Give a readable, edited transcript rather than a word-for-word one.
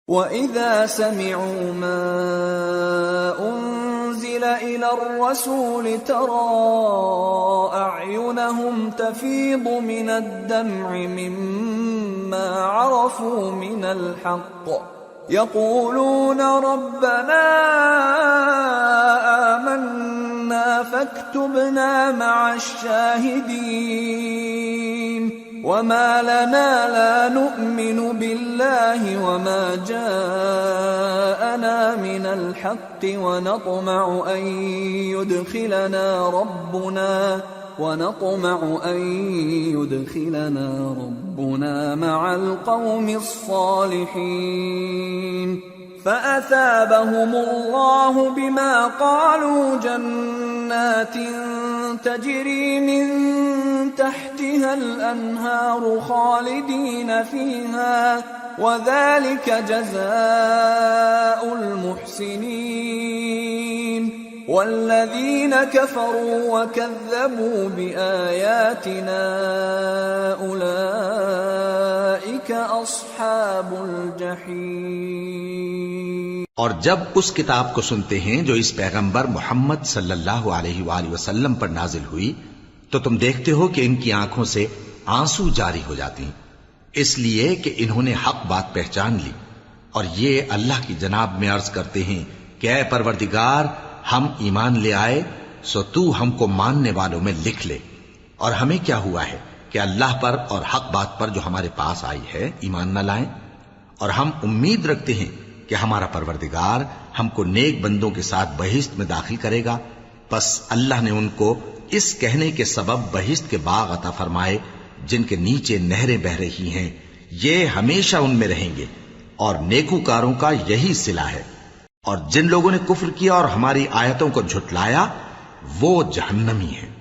وَإِذَا سَمِعُوا مَا أُنزِلَ إِلَى الرَّسُولِ تَرَىٰ أَعْيُنَهُمْ تَفِيضُ مِنَ الدَّمْعِ مِمَّا عَرَفُوا مِنَ الْحَقِّ يَقُولُونَ رَبَّنَا آمَنَّا فَاكْتُبْنَا مَعَ الشَّاهِدِينَ وَمَا لَنَا لَا نُؤْمِنُ بِاللَّهِ وَمَا جَاءَنَا مِنَ الْحَقِّ ونطمع أن يدخلنا ربنا مع القوم الصالحين فأثابهم الله بما قالوا جنات تجري من تحتها الأنهار خالدين فيها وذلك جزاء المحسنين والذين كفروا وكذبوا بآياتنا أولئك أصحاب الجحيم۔ اور جب اس کتاب کو سنتے ہیں جو اس پیغمبر محمد صلی اللہ علیہ وآلہ وسلم پر نازل ہوئی تو تم دیکھتے ہو کہ ان کی آنکھوں سے آنسو جاری ہو جاتی ہیں، اس لیے کہ انہوں نے حق بات پہچان لی، اور یہ اللہ کی جناب میں عرض کرتے ہیں کہ اے پروردگار، ہم ایمان لے آئے سو تو ہم کو ماننے والوں میں لکھ لے، اور ہمیں کیا ہوا ہے کہ اللہ پر اور حق بات پر جو ہمارے پاس آئی ہے ایمان نہ لائیں، اور ہم امید رکھتے ہیں کہ ہمارا پروردگار ہم کو نیک بندوں کے ساتھ بہشت میں داخل کرے گا۔ پس اللہ نے ان کو اس کہنے کے سبب بہشت کے باغ عطا فرمائے جن کے نیچے نہریں بہہ رہی ہیں، یہ ہمیشہ ان میں رہیں گے، اور نیکوکاروں کا یہی صلہ ہے۔ اور جن لوگوں نے کفر کیا اور ہماری آیتوں کو جھٹلایا وہ جہنمی ہیں۔